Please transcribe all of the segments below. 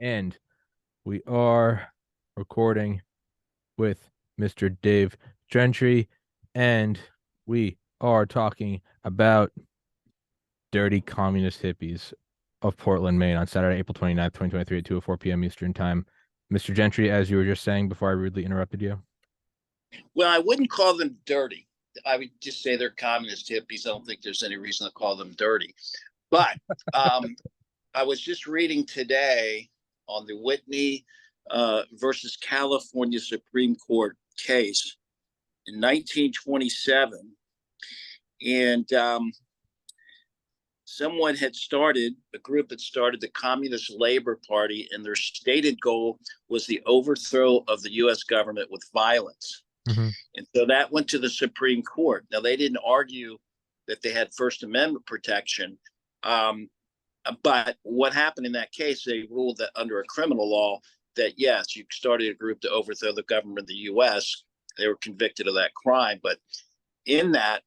And we are recording with Mr. Dave Gentry, and we are talking about dirty communist hippies of Portland, Maine on Saturday, April 29th, 2023 at 2:04 p.m. Eastern Time. Mr. Gentry, as you were just saying before I rudely interrupted you. Well, I wouldn't call them dirty. I would just say they're communist hippies. I don't think there's any reason to call them dirty. But I was just reading today on the Whitney versus California Supreme Court case in 1927. And someone had started, a group had started the Communist Labor Party, and their stated goal was the overthrow of the U.S. government with violence. Mm-hmm. And so that went to the Supreme Court. Now, they didn't argue that they had First Amendment protection. But what happened in that case, they ruled that under a criminal law that, yes, you started a group to overthrow the government of the U.S. They were convicted of that crime. But in that,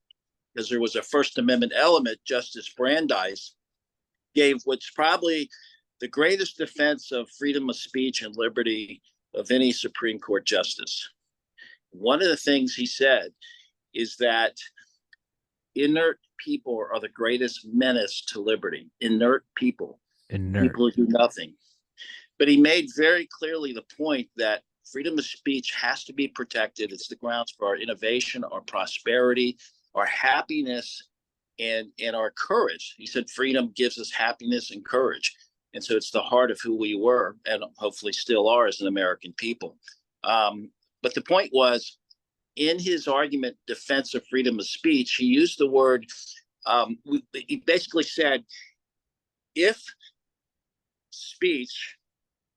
because there was a First Amendment element, Justice Brandeis gave what's probably the greatest defense of freedom of speech and liberty of any Supreme Court justice. One of the things he said is that inert people are the greatest menace to liberty. Inert people. People who do nothing. But he made very clearly the point that freedom of speech has to be protected. It's the grounds for our innovation, our prosperity, our happiness, and our courage. He said freedom gives us happiness and courage. And so it's the heart of who we were and hopefully still are as an American people. But the point was, in his argument, defense of freedom of speech, he used the word, he basically said, if speech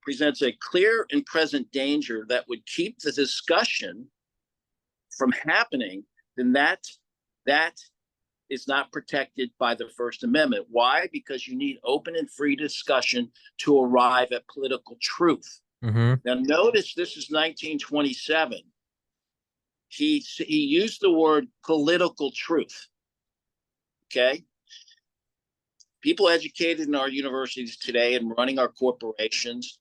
presents a clear and present danger that would keep the discussion from happening, then that is not protected by the First Amendment. Why? Because you need open and free discussion to arrive at political truth. Mm-hmm. Now, notice this is 1927. He used the word political truth. Okay? People educated in our universities today and running our corporations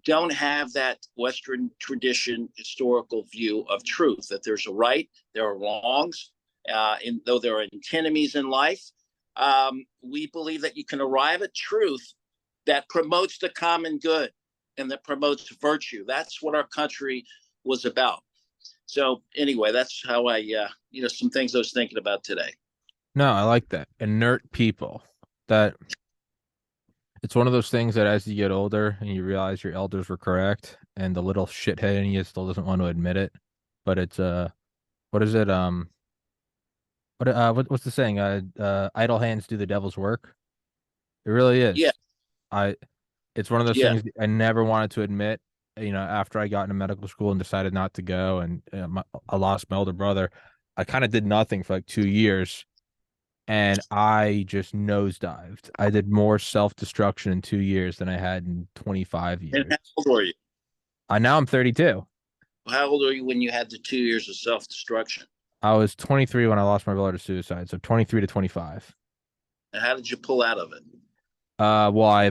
don't have that Western tradition historical view of truth, that there's a right, there are wrongs, though there are antinomies in life. We believe that you can arrive at truth that promotes the common good and that promotes virtue. That's what our country was about. So anyway, that's how I, some things I was thinking about today. No, I like that. Inert people. That it's one of those things that as you get older and you realize your elders were correct and the little shithead in you still doesn't want to admit it. But it's what is it? What's the saying? Idle hands do the devil's work. It really is. Yeah. It's one of those things I never wanted to admit. After I got into medical school and decided not to go, and I lost my older brother, I kind of did nothing for like 2 years, and I just nosedived. I did more self-destruction in 2 years than I had in 25 years. And how old were you? Now I'm 32. How old were you when you had the 2 years of self-destruction? I was 23 when I lost my brother to suicide, so 23 to 25. And how did you pull out of it? Well, I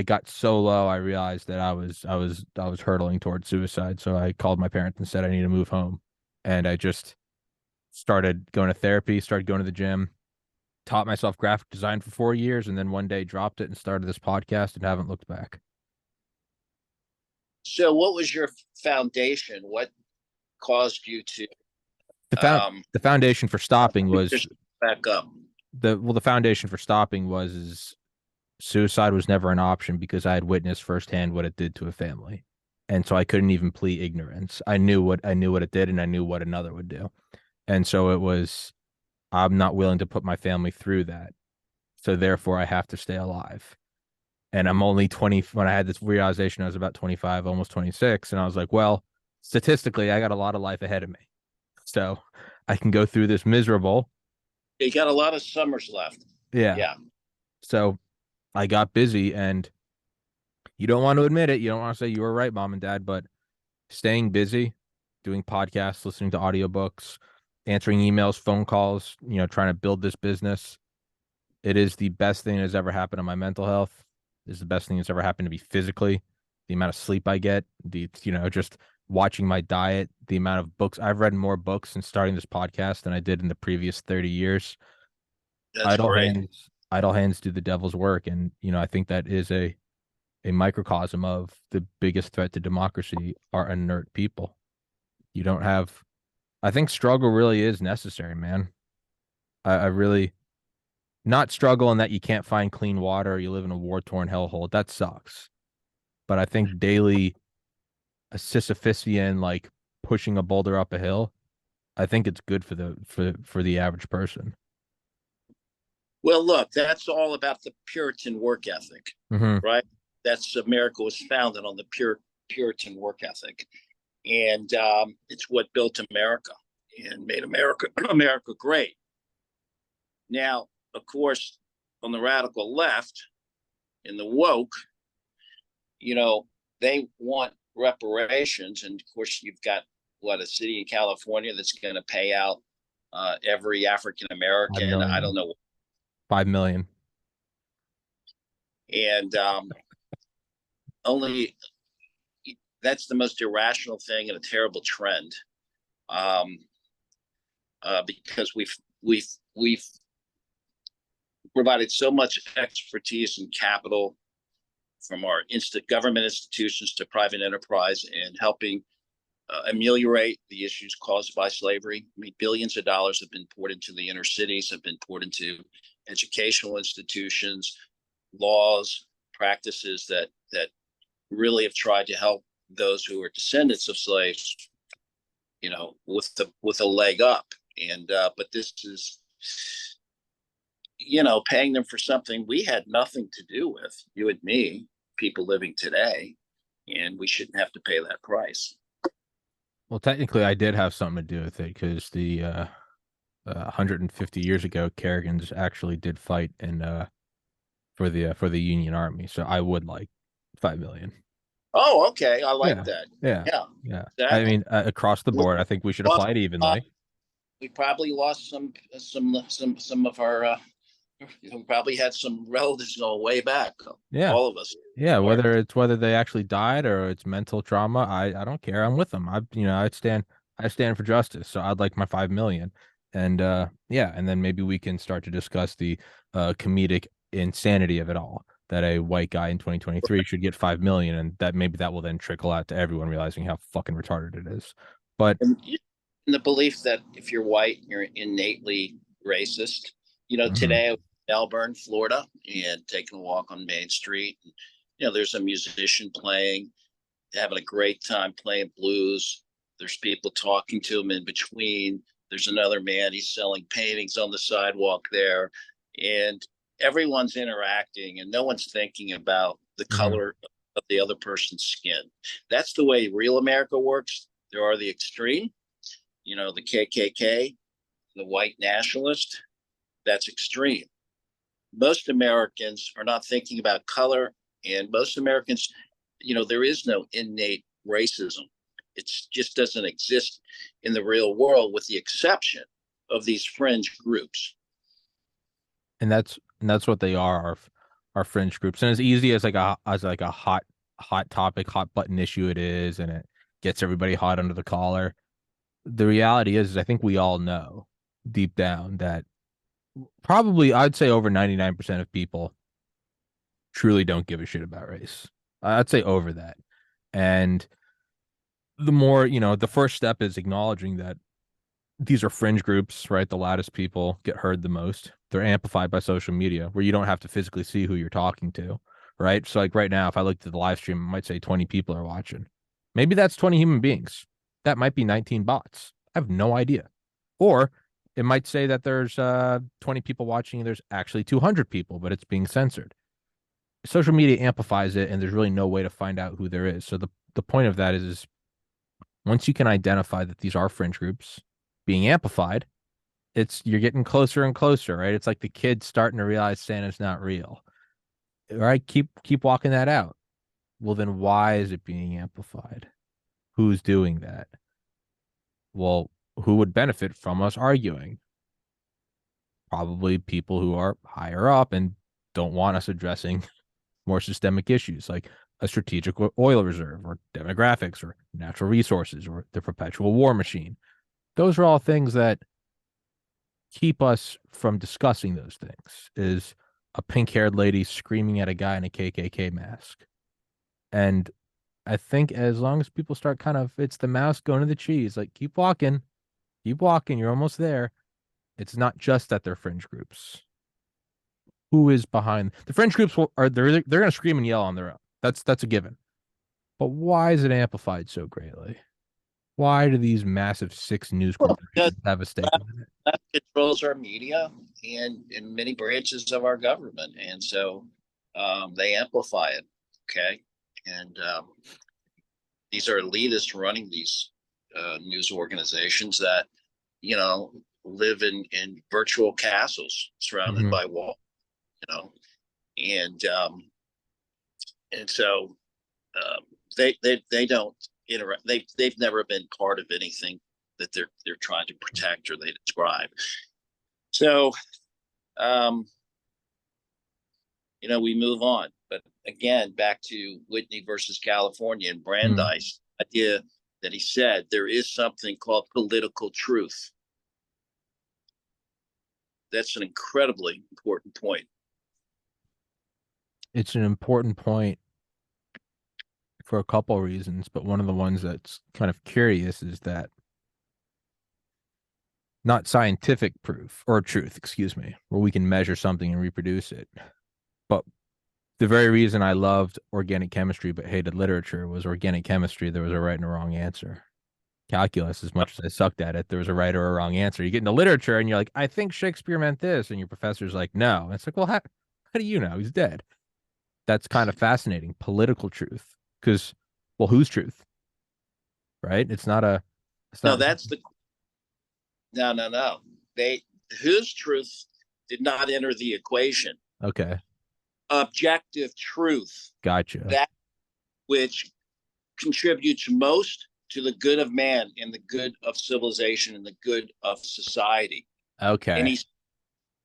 got so low, I realized that I was hurtling towards suicide. So I called my parents and said I need to move home. And I just started going to therapy, started going to the gym, taught myself graphic design for 4 years, and then one day dropped it and started this podcast and haven't looked back. So what was your foundation? What caused you to the foundation for stopping was back up? The foundation for stopping was suicide was never an option because I had witnessed firsthand what it did to a family. And so I couldn't even plead ignorance. I knew what it did, and I knew what another would do. And so it was, I'm not willing to put my family through that. So therefore I have to stay alive. And I'm only 20. When I had this realization, I was about 25, almost 26. And I was like, well, statistically, I got a lot of life ahead of me. So I can go through this miserable. You got a lot of summers left. Yeah. So I got busy, and you don't want to admit it. You don't want to say you were right, mom and dad, but staying busy, doing podcasts, listening to audiobooks, answering emails, phone calls, trying to build this business. It is the best thing that has ever happened to my mental health. is the best thing that's ever happened to me physically. The amount of sleep I get, just watching my diet, the amount of books. I've read more books since starting this podcast than I did in the previous 30 years. That's Idle great. hands, idle hands do the devil's work. And, I think that is a microcosm of the biggest threat to democracy are inert people. You don't have, I think struggle really is necessary, man. I really, not struggle in that you can't find clean water or you live in a war-torn hellhole. That sucks. But I think daily a Sisyphusian, like pushing a boulder up a hill, I think it's good for the average person. Well, look, that's all about the Puritan work ethic, Mm-hmm. right? That's America was founded on the Puritan work ethic, and it's what built America and made America America great. Now, of course, on the radical left, in the woke, they want reparations, and of course, you've got a city in California that's going to pay out every African Five American, I million. don't know, 5 million. and only that's the most irrational thing and a terrible trend, um, because we've provided so much expertise and capital from our government institutions to private enterprise and helping ameliorate the issues caused by slavery. I mean, billions of dollars have been poured into the inner cities, have been poured into educational institutions, laws, practices that really have tried to help those who are descendants of slaves, with a leg up. And but this is, paying them for something we had nothing to do with, you and me, people living today, and we shouldn't have to pay that price. Well, technically, I did have something to do with it because the 150 years ago, Carrigans actually did fight in for the Union Army. So I would like 5 million. Oh, okay. I like Yeah, that. yeah, Yeah, yeah. I exactly. mean, across the board, I think we should Lost, apply it evenly. we probably lost some of our. We probably had some relatives going way back. Yeah, All of us. yeah. Whether they actually died or it's mental trauma, I don't care. I'm with them. I stand for justice. So I'd like my 5 million. And yeah, and then maybe we can start to discuss the comedic insanity of it all. That a white guy in 2023 should get 5 million, and that maybe that will then trickle out to everyone realizing how fucking retarded it is. But And the belief that if you're white, you're innately racist. mhm, Today, Melbourne, Florida, and taking a walk on Main Street. And, there's a musician playing, having a great time playing blues. There's people talking to him in between. There's another man, he's selling paintings on the sidewalk there. And everyone's interacting, and no one's thinking about the mhm. color of the other person's skin. That's the way real America works. There are the extreme, the KKK, the white nationalist. That's extreme. Most Americans are not thinking about color, and most Americans, there is no innate racism. It just doesn't exist in the real world, with the exception of these fringe groups. And that's what they are, our fringe groups. And as easy as a hot topic, hot button issue it is, and it gets everybody hot under the collar. The reality is I think we all know deep down that probably I'd say over 99% of people truly don't give a shit about race. I'd say over that. And the more, the first step is acknowledging that these are fringe groups, right? The loudest people get heard the most. They're amplified by social media where you don't have to physically see who you're talking to, right? So, like right now, if I looked at the live stream, I might say 20 people are watching. Maybe that's 20 human beings. That might be 19 bots. I have no idea. Or it might say that there's 20 people watching and there's actually 200 people, but it's being censored. Social media amplifies it, and there's really no way to find out who there is. So the point of that is once you can identify that these are fringe groups being amplified, you're getting closer and closer, right? It's like the kids starting to realize Santa's not real. All right, keep walking that out. Well, then why is it being amplified? Who's doing that? Well, who would benefit from us arguing? Probably people who are higher up and don't want us addressing more systemic issues like a strategic oil reserve or demographics or natural resources or the perpetual war machine. Those are all things that keep us from discussing those things. Is a pink-haired lady screaming at a guy in a KKK mask. And I think as long as people start it's the mouse going to the cheese, like keep walking, you're almost there. It's not just that they're fringe groups. Who is behind the fringe groups? They're going to scream and yell on their own. That's a given. But why is it amplified so greatly? Why do these massive 6 news corporations have a stake in it? That controls our media and in many branches of our government, and so they amplify it. Okay, and these are elitists running these news organizations that live in virtual castles surrounded by walls. And so they don't interact. They've never been part of anything that they're trying to protect or they describe. So we move on. But again, back to Whitney versus California and Brandeis, idea that he said there is something called political truth. That's an incredibly important point. It's an important point for a couple of reasons, but one of the ones that's kind of curious is that not scientific proof or truth, excuse me, where we can measure something and reproduce it. But the very reason I loved organic chemistry but hated literature was organic chemistry. There was a right and a wrong answer. Calculus, as much as I sucked at it, there was a right or a wrong answer. You get into literature and you're like, I think Shakespeare meant this. And your professor's like, no. And it's like, well, how do you know? He's dead. That's kind of fascinating. Political truth. Because, well, whose truth? Right? It's not. That's the. No. Whose truth did not enter the equation. Okay. Objective truth. Gotcha. That which contributes most to the good of man and the good of civilization and the good of society. Okay. And he's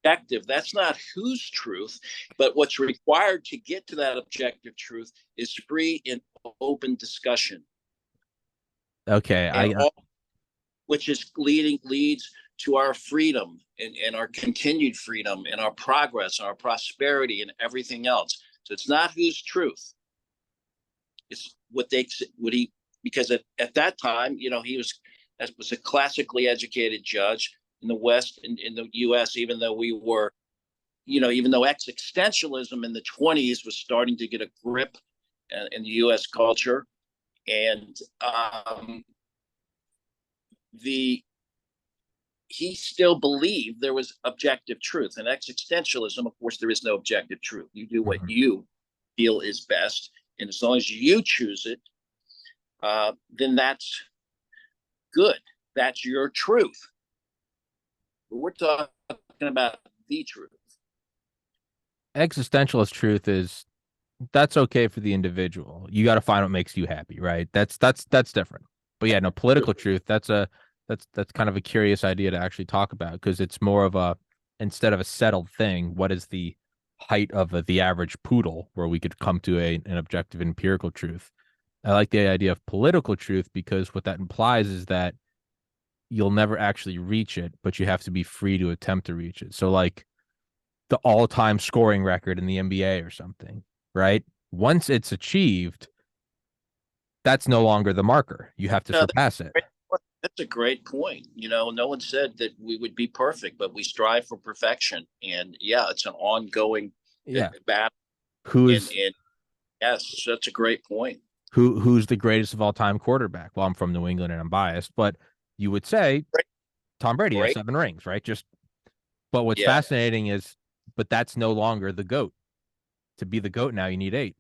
objective. That's not whose truth, but what's required to get to that objective truth is free and open discussion. Okay. Which leads to our freedom and our continued freedom and our progress and our prosperity and everything else. So it's not whose truth. It's because at that time, he was a classically educated judge in the West, in the U.S., even though existentialism in the 1920s was starting to get a grip in the U.S. culture. And he still believed there was objective truth. And existentialism, of course, there is no objective truth. You do what you feel is best. And as long as you choose it, then that's good. That's your truth. But we're talking about the truth. Existentialist truth is that's okay for the individual. You got to find what makes you happy, right? That's different. But yeah, no, political truth, that's kind of a curious idea to actually talk about, because it's more of instead of a settled thing, what is the height of the average poodle where we could come to an objective empirical truth. I like the idea of political truth because what that implies is that you'll never actually reach it, but you have to be free to attempt to reach it. So like the all-time scoring record in the NBA or something, right? Once it's achieved, that's no longer the marker. You have to surpass it. That's a great point. No one said that we would be perfect, but we strive for perfection. And yeah, it's an ongoing battle. Yes, that's a great point. Who's the greatest of all time quarterback? Well, I'm from New England and I'm biased, but you would say Tom Brady has 7 rings, right? But what's fascinating is, but that's no longer the GOAT. To be the GOAT now, you need 8.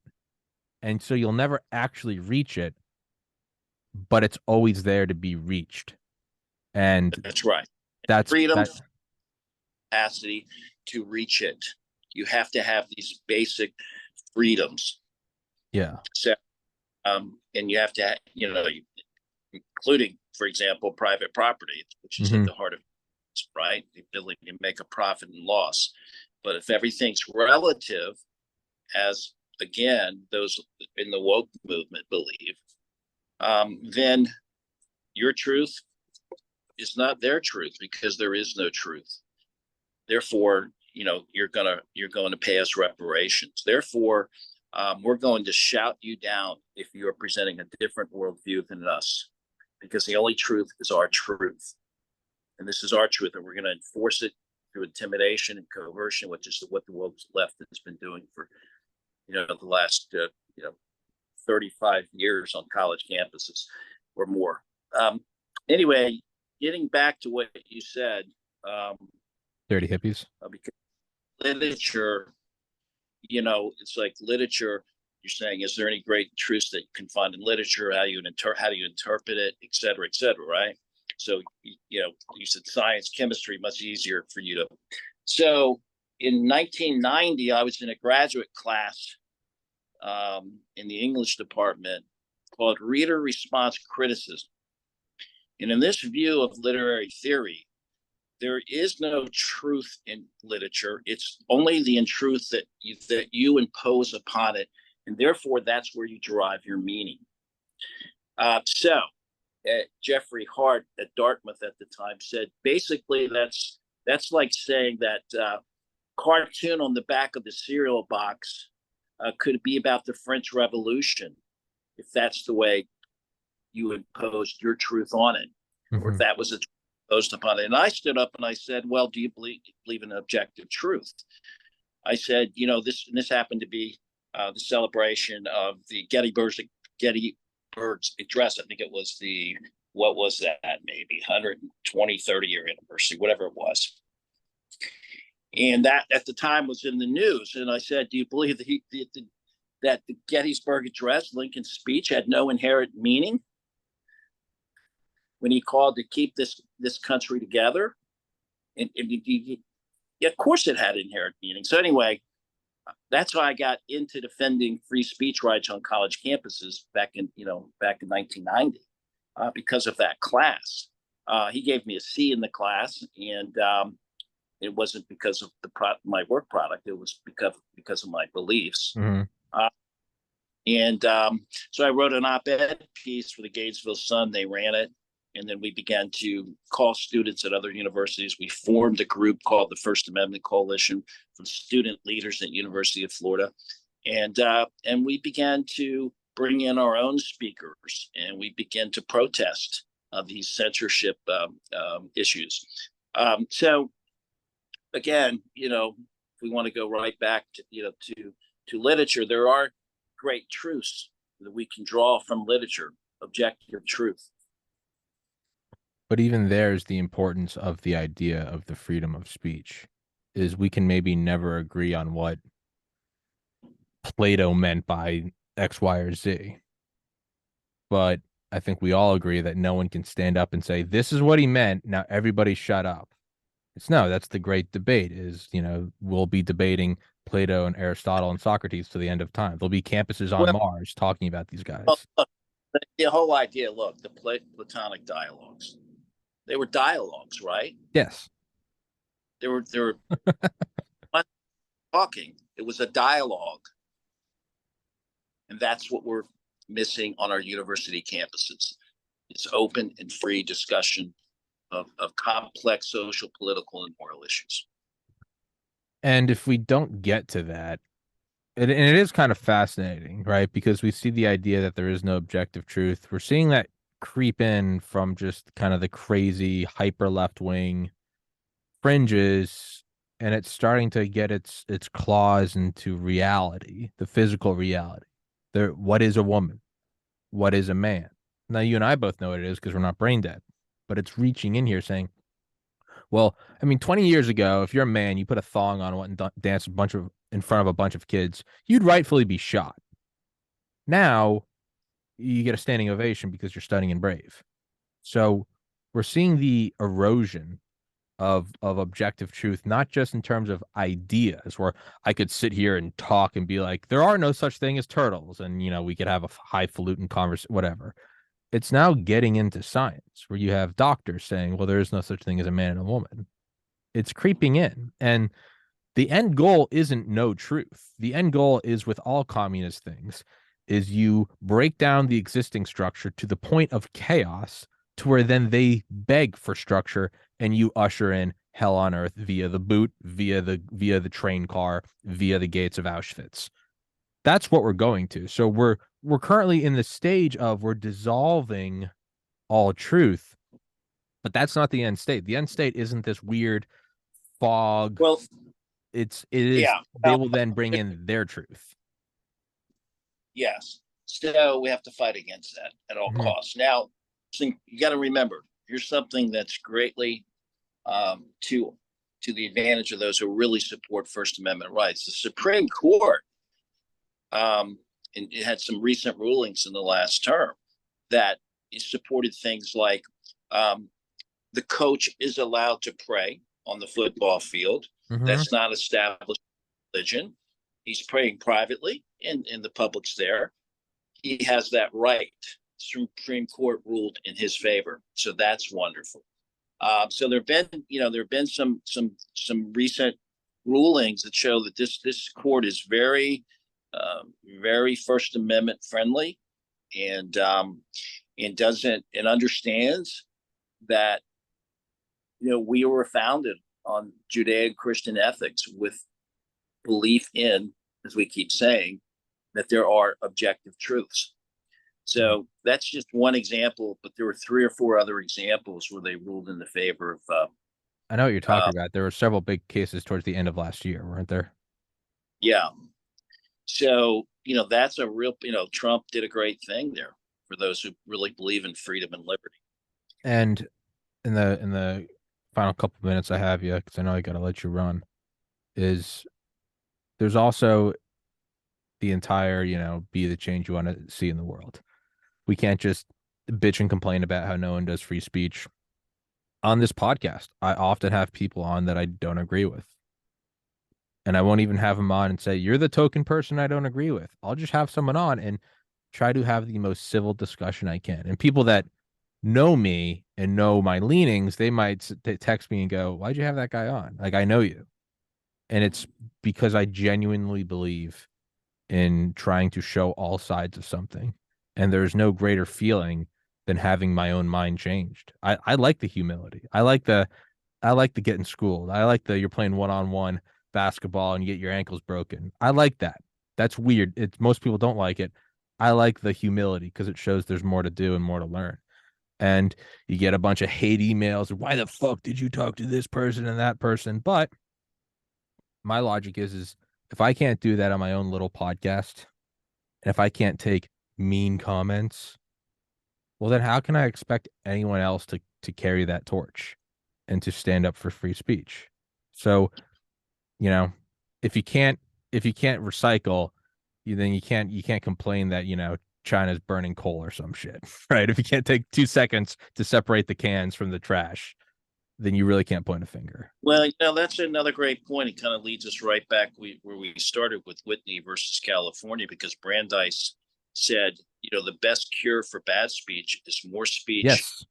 And so you'll never actually reach it, but it's always there to be reached. And that's right. That's freedom, capacity to reach it. You have to have these basic freedoms. Yeah. So, and you have to, including, for example, private property, which is at the heart of it, right? The ability to make a profit and loss. But if everything's relative, as again, those in the woke movement believe, then your truth is not their truth, because there is no truth. Therefore, you're going to pay us reparations. Therefore, we're going to shout you down if you are presenting a different worldview than us, because the only truth is our truth, and this is our truth, and we're going to enforce it through intimidation and coercion, which is what the woke left has been doing for the last 35 years on college campuses or more. Anyway, getting back to what you said, Dirty hippies. because literature, it's like literature. You're saying, is there any great truths that you can find in literature? How do you interpret it, et cetera, right? So, you said science, chemistry, much easier for you to. So in 1990, I was in a graduate class in the English department called Reader Response Criticism. And in this view of literary theory, there is no truth in literature. It's only the untruth that you impose upon it, and therefore that's where you derive your meaning. So Jeffrey Hart at Dartmouth at the time said, basically that's like saying that cartoon on the back of the cereal box could be about the French Revolution, if that's the way you imposed your truth on it, or if that was imposed upon it. And I stood up and I said, well, do you believe in objective truth? I said, this happened to be the celebration of the Gettysburg Address. I think it was what was that, maybe 120, 30-year anniversary, whatever it was. And that at the time was in the news. And I said, do you believe that the Gettysburg Address, Lincoln's speech, had no inherent meaning when he called to keep this country together? And of course it had inherent meaning. So anyway, that's how I got into defending free speech rights on college campuses back in 1990, because of that class. He gave me a C in the class, and it wasn't because of my work product. It was because of my beliefs. Mm-hmm. So I wrote an op-ed piece for the Gainesville Sun. They ran it. And then we began to call students at other universities. We formed a group called the First Amendment Coalition from student leaders at University of Florida. And we began to bring in our own speakers, and we began to protest these censorship issues. So again, if we want to go right back to literature, there are great truths that we can draw from literature, objective truth. But even there's the importance of the idea of the freedom of speech, is we can maybe never agree on what Plato meant by X, Y, or Z. But I think we all agree that no one can stand up and say, this is what he meant, now everybody shut up. That's the great debate is, we'll be debating Plato and Aristotle and Socrates to the end of time. There'll be campuses on Mars talking about these guys. Look, the whole idea, the Platonic dialogues, they were dialogues, right? Yes. They were talking. It was a dialogue. And that's what we're missing on our university campuses. It's open and free discussion of complex social, political, and moral issues. And if we don't get to that, and it is kind of fascinating, right? Because we see the idea that there is no objective truth. We're seeing that creep in from just kind of the crazy hyper left-wing fringes, and it's starting to get its claws into reality, the physical reality. What is a woman? What is a man? Now, you and I both know what it is because we're not brain dead, but it's reaching in here saying, well, 20 years ago, if you're a man, you put a thong on and dance in front of a bunch of kids, you'd rightfully be shot. Now, you get a standing ovation because you're stunning and brave. So we're seeing the erosion of objective truth, not just in terms of ideas, where I could sit here and talk and be like, there are no such thing as turtles, and we could have a highfalutin conversation, whatever. It's now getting into science, where you have doctors saying, well, there is no such thing as a man and a woman. It's creeping in. And The end goal isn't no truth. The end goal is with all communist things is you break down the existing structure to the point of chaos to where then they beg for structure and you usher in hell on earth via the boot, via the train car, via the gates of Auschwitz. That's what we're going to. So we're currently in the stage of we're dissolving all truth, but that's not the end state. The end state isn't this weird fog. Well, It is yeah. they will then bring in their truth. Yes. So we have to fight against that at all Mhm. costs. Now, you got to remember, here's something that's greatly to the advantage of those who really support First Amendment rights. The Supreme Court, and it had some recent rulings in the last term that it supported things like the coach is allowed to pray on the football field. Mhm. That's not established religion. He's praying privately, and the public's there. He has that right. Supreme Court ruled in his favor, so that's wonderful. So there have been some recent rulings that show that this court is very First Amendment friendly, and doesn't and understands that we were founded on Judeo-Christian ethics with belief in, as we keep saying, that there are objective truths. So that's just one example, but there were 3 or 4 other examples where they ruled in the favor of. I know what you're Uh, talking about. There were several big cases towards the end of last year, weren't there? yeah. So that's a real. Trump did a great thing there for those who really believe in freedom and liberty. And in the final couple of minutes I have you, because I know I got to let you run, is there's also the entire, be the change you want to see in the world. We can't just bitch and complain about how no one does free speech. On this podcast, I often have people on that I don't agree with. And I won't even have them on and say, you're the token person I don't agree with. I'll just have someone on and try to have the most civil discussion I can. And people that know me and know my leanings, they might text me and go, why'd you have that guy on? Like, I know you. And it's because I genuinely believe in trying to show all sides of something. And there's no greater feeling than having my own mind changed. I like the humility. I like the getting schooled. I like the you're playing one-on-one basketball and you get your ankles broken. I like that. That's weird. It's most people don't like it. I like the humility because it shows there's more to do and more to learn. And you get a bunch of hate emails. Why the fuck did you talk to this person and that person? But my logic is if I can't do that on my own little podcast, and if I can't take mean comments, well, then how can I expect anyone else to carry that torch and to stand up for free speech? So, you know, if you can't recycle, then you can't complain that, China's burning coal or some shit, right? If you can't take 2 seconds to separate the cans from the trash, then you really can't point a finger. Well, that's another great point. It kind of leads us right back where we started with Whitney versus California, because Brandeis said, the best cure for bad speech is more Yes,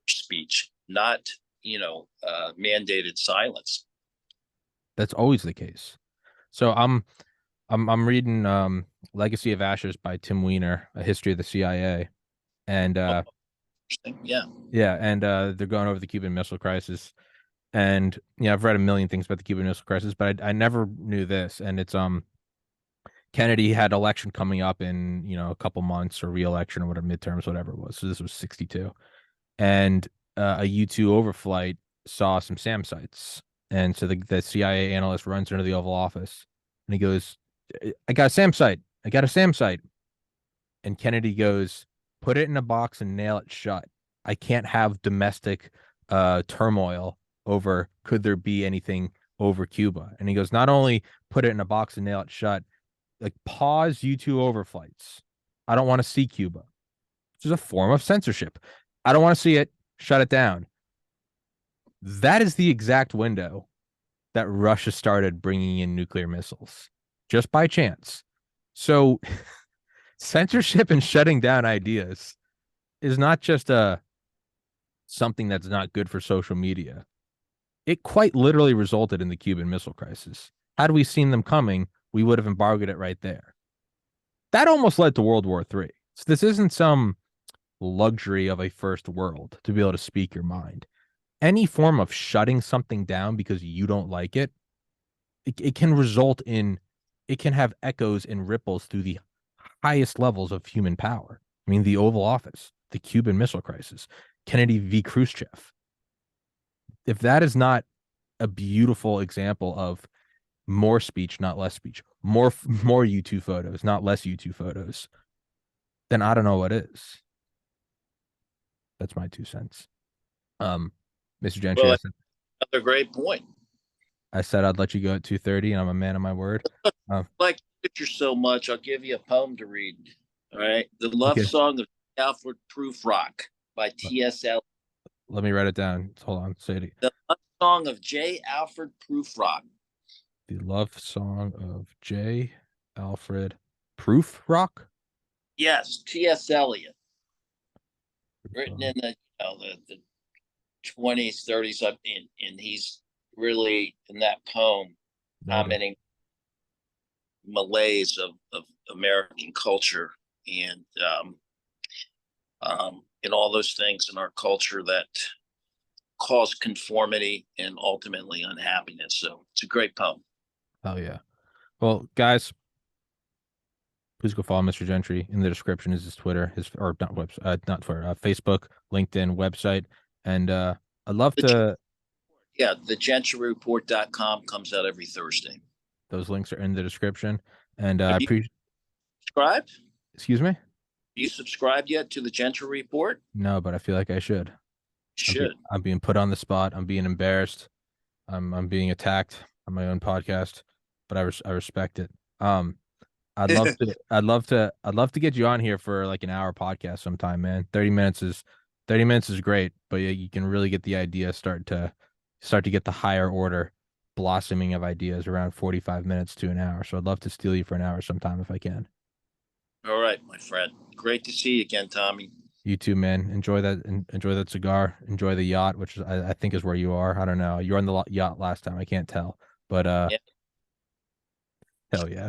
speech, not, mandated silence. that's always the case. So I'm reading Legacy of Ashes by Tim Weiner, A History of the CIA. And Oh, interesting. Yeah. yeah, and they're going over the Cuban Missile Crisis. And I've read a million things about the Cuban Missile Crisis, but I never knew this. And it's Kennedy had election coming up in a couple months, or re-election or whatever, midterms, whatever it was. So this was 62. And a U-2 overflight saw some SAM sites. And so the CIA analyst runs into the Oval Office and he goes, I got a SAM site. I got a SAM site. And Kennedy goes, put it in a box and nail it shut. I can't have domestic turmoil over could there be anything over Cuba. And he goes, not only put it in a box and nail it shut, like pause U-2 overflights. I don't want to see Cuba, which is a form of censorship. I don't want to see it. Shut it down. That is the exact window that Russia started bringing in nuclear missiles, just by chance. So censorship and shutting down ideas is not just something that's not good for social media. It quite literally resulted in the Cuban Missile Crisis. Had we seen them coming, we would have embargoed it right there. That almost led to World War III. So this isn't some luxury of a first world to be able to speak your mind. Any form of shutting something down because you don't like it can result in, it can have echoes and ripples through the highest levels of human power. I mean, the Oval Office, the Cuban Missile Crisis, Kennedy v. Khrushchev. If that is not a beautiful example of more speech, not less speech, more YouTube photos, not less YouTube photos, then I don't know what is. That's my 2 cents. Mr. Gentry, Well, another great point. I said I'd let you go at 2:30, and I'm a man of my word. Like picture so much, I'll give you a poem to read. All right, the love Okay, song of Alfred Proof Rock by T.S. Eliot. let me write it down. Hold on, say it again. The love song of J. Alfred Proof Rock. The love song of J. Alfred Proof Rock. Yes, T.S. Eliot, written in the 20s, 30s, and he's really in that poem commenting malaise of American culture and all those things in our culture that cause conformity and ultimately unhappiness. So it's a great poem. Oh yeah. Well, guys, please go follow Mr. Gentry. In the description is his Twitter, his or not website, not Twitter, Facebook, LinkedIn, website, and I'd love to. Yeah, the gentryreport.com comes out every Thursday. Those links are in the description, and I Have you appreciate. subscribed? Excuse me. You subscribed yet to the Gentry Report? No, but I feel like I should. Should. I'm being put on the spot. I'm being embarrassed. I'm being attacked on my own podcast, but I respect it. I'd love to get you on here for like an hour podcast sometime, man. 30 minutes is great, but yeah, you can really get the idea start to get the higher order blossoming of ideas around 45 minutes to an hour. So I'd love to steal you for an hour sometime if I can. All right, my friend. Great to see you again, Tommy. You too, man. Enjoy that cigar. Enjoy the yacht, which is, I think is where you are. I don't know. You were on the yacht last time. I can't tell, but Yeah. hell yeah.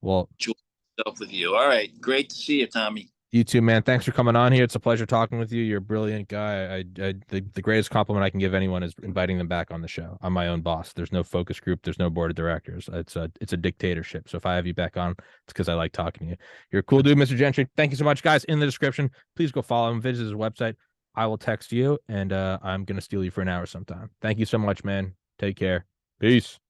Well, Enjoy yourself with you. All right. Great to see you, Tommy. you too, man. Thanks for coming on here. It's a pleasure talking with you. You're a brilliant guy. The greatest compliment I can give anyone is inviting them back on the show. I'm my own boss. There's no focus group. There's no board of directors. It's a dictatorship. So if I have you back on, it's because I like talking to you. You're a cool dude, Mr. Gentry. Thank you so much, guys. In the description, please go follow him. Visit his website. I will text you, and I'm gonna steal you for an hour sometime. Thank you so much, man. Take care. Peace.